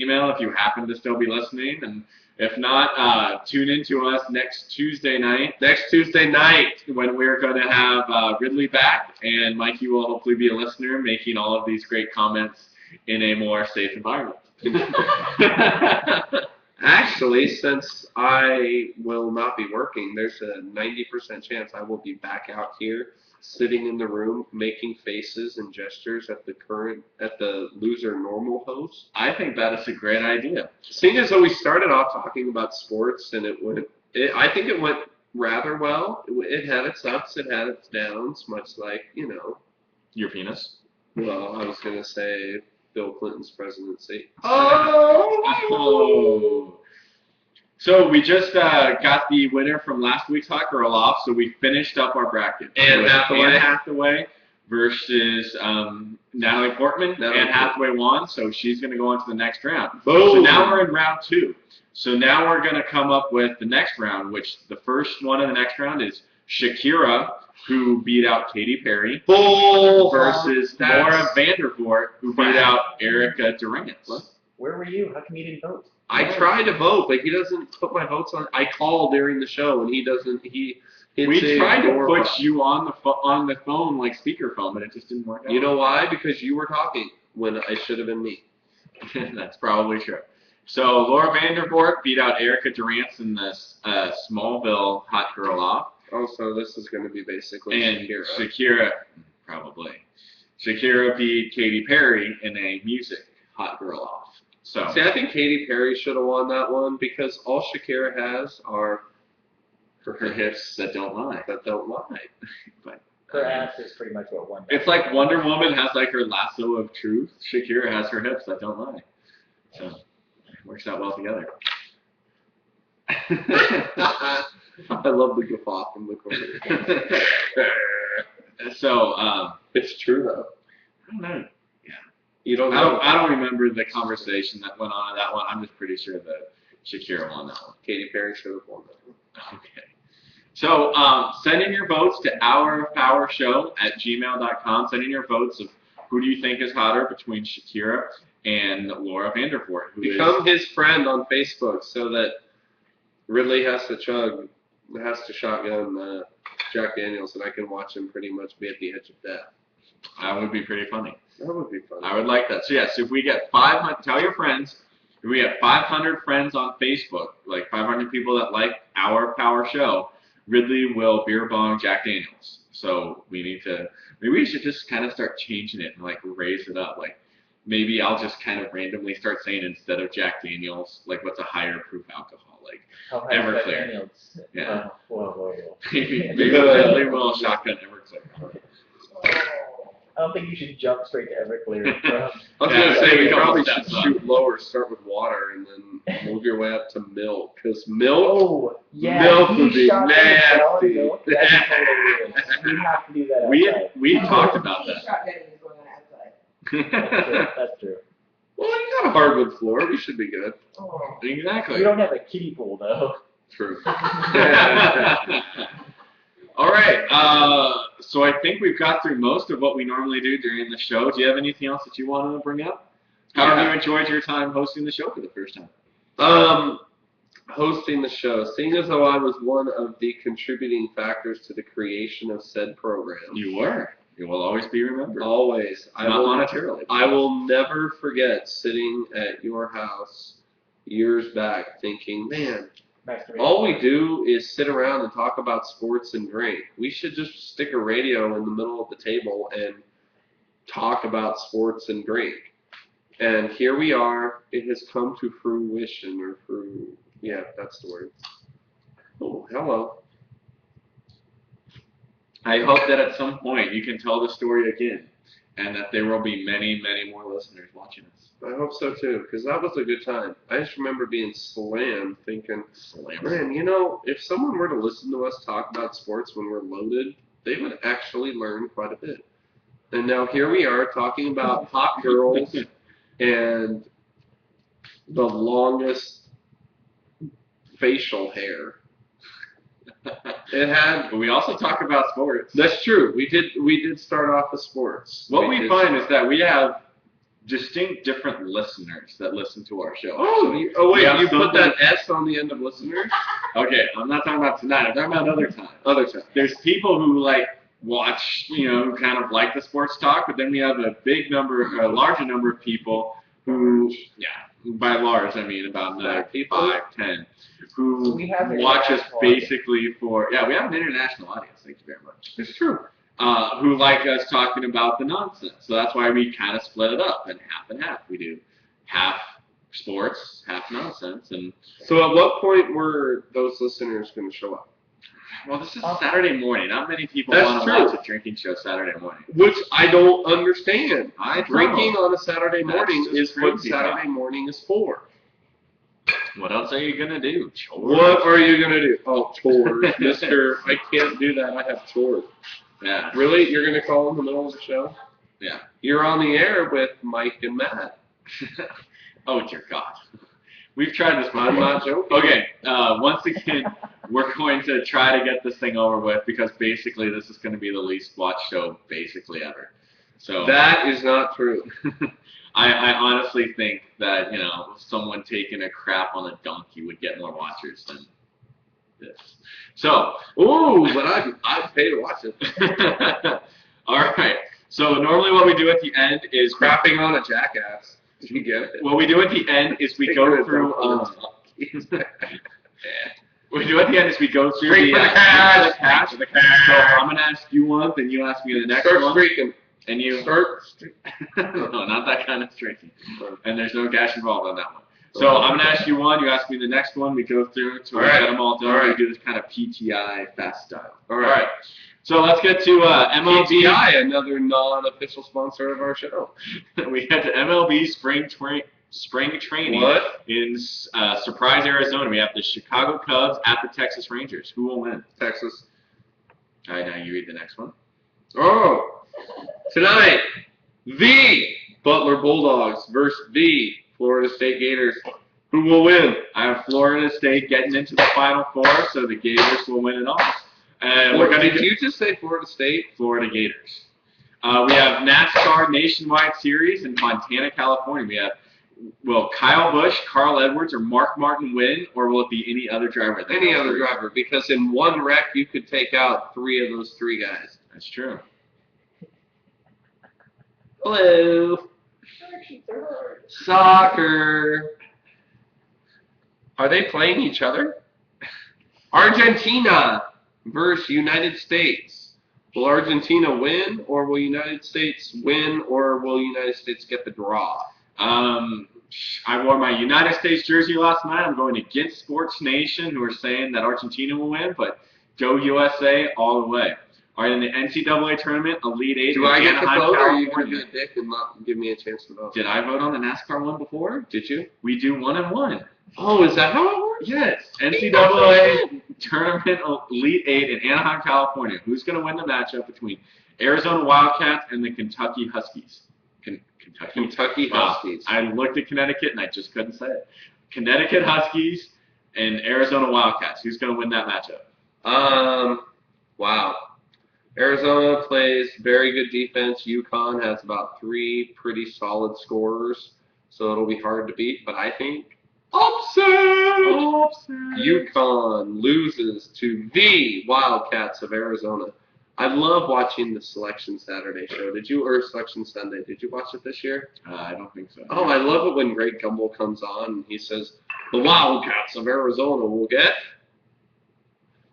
email if you happen to still be listening. And if not, tune in to us next Tuesday night. Next Tuesday night. When we're going to have Ridley back, and Mikey will hopefully be a listener, making all of these great comments in a more safe environment. Actually, since I will not be working, there's a 90% chance I will be back out here, sitting in the room, making faces and gestures at the loser normal host. I think that is a great idea. Seeing as though we started off talking about sports and I think it went rather well. It had its ups, it had its downs, much like, Your penis. well, I was going to say Bill Clinton's presidency. Oh! So we just got the winner from last week's Hot Girl off, so we finished up our bracket. Anne Hathaway versus Natalie Portman. Anne Hathaway won, so she's going to go on to the next round. Boom. So now we're in round 2. So now we're going to come up with the next round, which the first one in the next round is Shakira, who beat out Katy Perry, versus Laura Vandervoort, who beat out Erica Durance. Where were you? How come you didn't vote? I tried to vote, but he doesn't put my votes on. I call during the show, and he doesn't. We tried to put you on the phone like speakerphone, but it just didn't work out. You know why? Because you were talking when it should have been me. That's probably true. So Laura Vandervoort beat out Erica Durance in the Smallville Hot Girl Off. Oh, so this is going to be basically Shakira, probably. Shakira beat Katy Perry in a music Hot Girl Off. So see, I think Katy Perry should have won that one because all Shakira has are her hips that don't lie. That don't lie. But her ass is pretty much what won. It's like Wonder Woman has like her lasso of truth. Shakira has her hips that don't lie. So it works out well together. I love the guffaw from the corner. So it's true though. I don't know. You don't know? I don't remember the conversation that went on in that one. I'm just pretty sure that Shakira won that one. Katy Perry should have won that one. Okay. So send in your votes to hourofpowershow@gmail.com. Send in your votes of who do you think is hotter between Shakira and Laura Vandervoort. Become his friend on Facebook so that Ridley has to shotgun Jack Daniels, and I can watch him pretty much be at the edge of death. That would be pretty funny. That would be fun. I would like that. So yes, if we get 500, tell your friends. If we get 500 friends on Facebook, like 500 people that like our Power Show, Ridley will beer bong Jack Daniels. So maybe we should just kind of start changing it and like raise it up. Like maybe I'll just kind of randomly start saying instead of Jack Daniels, like what's a higher proof alcohol, like Everclear. Yeah. Whoa. maybe Ridley will shotgun Everclear. I don't think you should jump straight to Everclear. I was going to say, we probably should shoot lower, start with water, and then move your way up to milk. Because milk would be nasty. We have to do that outside. We talked about that. That's true. Well, you got a hardwood floor. We should be good. Oh. Exactly. We don't have a kiddie pool, though. True. All right. So I think we've got through most of what we normally do during the show. Do you have anything else that you wanted to bring up? How have you enjoyed your time hosting the show for the first time? Hosting the show, seeing as though I was one of the contributing factors to the creation of said program. You were. You will always be remembered. Always. Not monetarily. I will never forget sitting at your house years back thinking, man, all we do is sit around and talk about sports and drink. We should just stick a radio in the middle of the table and talk about sports and drink. And here we are. It has come to fruition, yeah, that's the word. Oh, hello. I hope that at some point you can tell the story again and that there will be many, many more listeners watching us. I hope so too, because that was a good time. I just remember being slammed, thinking, man, if someone were to listen to us talk about sports when we're loaded, they would actually learn quite a bit. And now here we are talking about hot girls and the longest facial hair. But we also talk about sports. That's true. We did start off with sports. What we find is that we have distinct different listeners that listen to our show. Wait, We have you put something- that S on the end of listeners? Okay, I'm not talking about tonight. I'm talking about other times. Other time. There's people who watch, who kind of like the sports talk, but then we have a larger number of people who, by large I mean about 5, 10, who We have an watch us international basically for, we have an international audience. Thank you very much. It's true. Who like us talking about the nonsense. So that's why we kind of split it up in half and half. We do half sports, half nonsense, and So at what point were those listeners going to show up? well, this is Saturday morning. Not many people That's want to true. watch a drinking show Saturday morning. Which I don't understand. I know. Drinking on a Saturday That's morning just is what crazy, Saturday huh? morning is for. What else are you gonna do? Chores? What are you going to do? Oh, chores. Mister, I can't do that. I have chores. Yeah. Really? You're going to call in the middle of the show? Yeah. You're on the air with Mike and Matt. Oh dear God. We've tried this before. I'm not joking. Okay. Once again, we're going to try to get this thing over with because basically this is going to be the least watched show basically ever. So That is not true. I honestly think that someone taking a crap on a donkey would get more watchers than this. So Ooh, but I'd pay to watch it. all right. So normally what we do at the end is Crapping on a jackass. Did you get it? what we do at the end is we go through. What we do at the end is we go through Streak the for the cash. cash. For the cash. So I'm gonna ask you one, then you ask me the next Start one, streaking. and you. Start. No, not that kind of streaking. And there's no cash involved on that one. So I'm gonna ask you one, you ask me the next one, we go through until we All right. get them all done. All right. We do this kind of PTI fast style. All right. So let's get to MLB. PTI, another non-official sponsor of our show. We get to MLB spring training What? in Surprise, Arizona. We have the Chicago Cubs at the Texas Rangers. Who will win? Texas. All right, now you read the next one. Oh, tonight, the Butler Bulldogs versus the Florida State Gators. Who will win? I have Florida State getting into the Final Four, so the Gators will win it all. And we're going to Did you just say Florida State? Florida Gators. We have NASCAR Nationwide Series in Fontana, California. We have, will Kyle Busch, Carl Edwards, or Mark Martin win, or will it be any other driver? Any other driver, because in one wreck you could take out 3 of those 3 guys. That's true. Hello. Soccer. Are they playing each other? Argentina versus United States. Will Argentina win, or will United States win, or will United States get the draw? I wore my United States jersey last night. I'm going against Sports Nation, who are saying that Argentina will win, but go USA all the way. All right, in the NCAA tournament, Elite Eight. Do in I get to Anaheim, vote, or are you going to California. be a dick and not give me a chance to vote? Did I vote on the NASCAR one before? Did you? We do 1-1. Oh, is that how it works? Yes, NCAA tournament Elite Eight in Anaheim, California. Who's going to win the matchup between Arizona Wildcats and the Kentucky Huskies? Kentucky Wow. Huskies. I looked at Connecticut and I just couldn't say it. Connecticut Huskies and Arizona Wildcats. Who's going to win that matchup? Wow. Arizona plays very good defense. UConn has about 3 pretty solid scorers, so it'll be hard to beat. But I think upset. UConn loses to the Wildcats of Arizona. I love watching the Selection Saturday show. Or Selection Sunday. Did you watch it this year? I don't think so. Oh, I love it when Greg Gumbel comes on and he says, the Wildcats of Arizona will get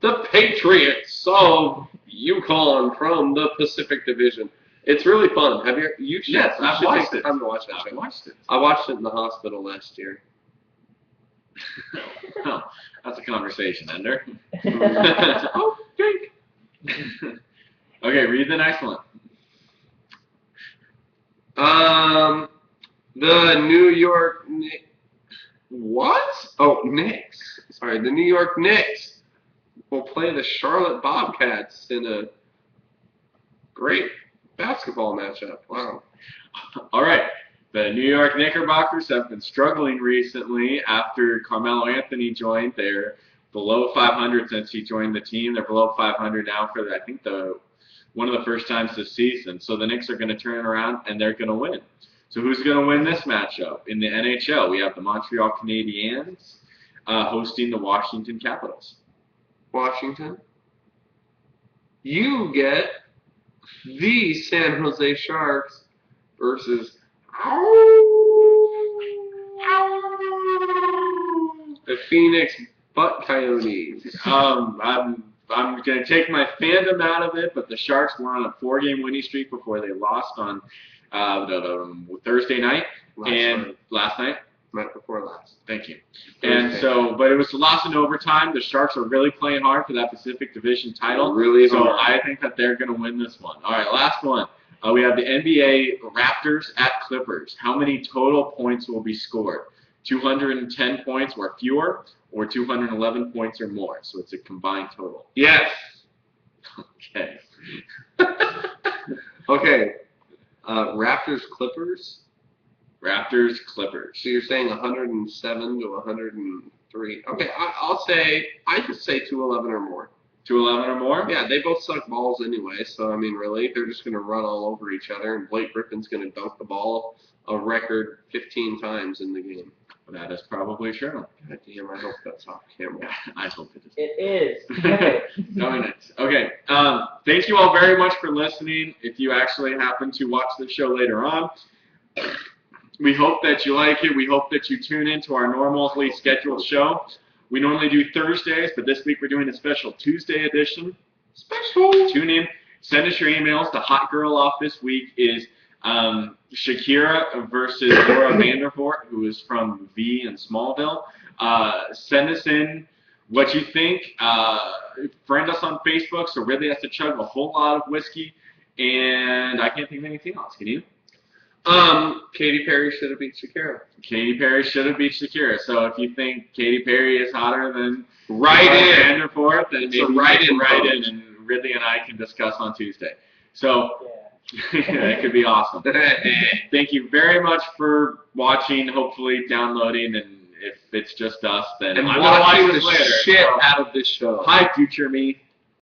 the Patriots of UConn from the Pacific Division. It's really fun. Have you? You should. Yes, you I've should watched take the it. time to watch that I've show. watched it. I watched it in the hospital last year. Oh, that's a conversation ender. Oh, drink. Okay, read the next one. The New York what? Oh, Knicks. Sorry, the New York Knicks will play the Charlotte Bobcats in a great basketball matchup. Wow. All right. The New York Knickerbockers have been struggling recently after Carmelo Anthony joined. They're below 500 since he joined the team. They're below 500 now for, I think, one of the first times this season. So the Knicks are going to turn around and they're going to win. So who's going to win this matchup? In the NHL, we have the Montreal Canadiens hosting the Washington Capitals. Washington. You get the San Jose Sharks versus the Phoenix Butt Coyotes. I'm going to take my fandom out of it, but the Sharks were on a 4-game winning streak before they lost on Thursday night last night. Night before last. Thank you. Thursday. And so, but it was a loss in overtime. The Sharks are really playing hard for that Pacific Division title. Really so hard. I think that they're going to win this one. All right, last one. We have the NBA Raptors at Clippers. How many total points will be scored? 210 points or fewer, or 211 points or more. So it's a combined total. Yes. Okay. Okay. Raptors Clippers. Raptors Clippers. So you're saying 107 to 103. Okay, I could say 211 or more. 211 or more? Yeah, they both suck balls anyway, so I mean, really, they're just going to run all over each other, and Blake Griffin's going to dunk the ball a record 15 times in the game. That is probably true. God damn, I hope that's off camera. I hope it is. It is. Okay. Very nice. Okay. Thank you all very much for listening. If you actually happen to watch the show later on, we hope that you like it. We hope that you tune in to our normally scheduled show. We normally do Thursdays, but this week we're doing a special Tuesday edition. Special. Tune in. Send us your emails. The hot girl off this week is Shakira versus Laura Vandervoort, who is from V in Smallville. Send us in what you think. Friend us on Facebook, so Ridley has to chug a whole lot of whiskey. And I can't think of anything else. Can you? Katy Perry should have beat Shakira. Katy Perry should have beat Shakira. So if you think Katy Perry is hotter than Write in. Vandervoort, then maybe write you can in write vote. in, and Ridley and I can discuss on Tuesday. So Yeah. it could be awesome. Thank you very much for watching, hopefully downloading, and if it's just us, then And I'm gonna watch watching this the later. shit So, out of this show. hi, future me.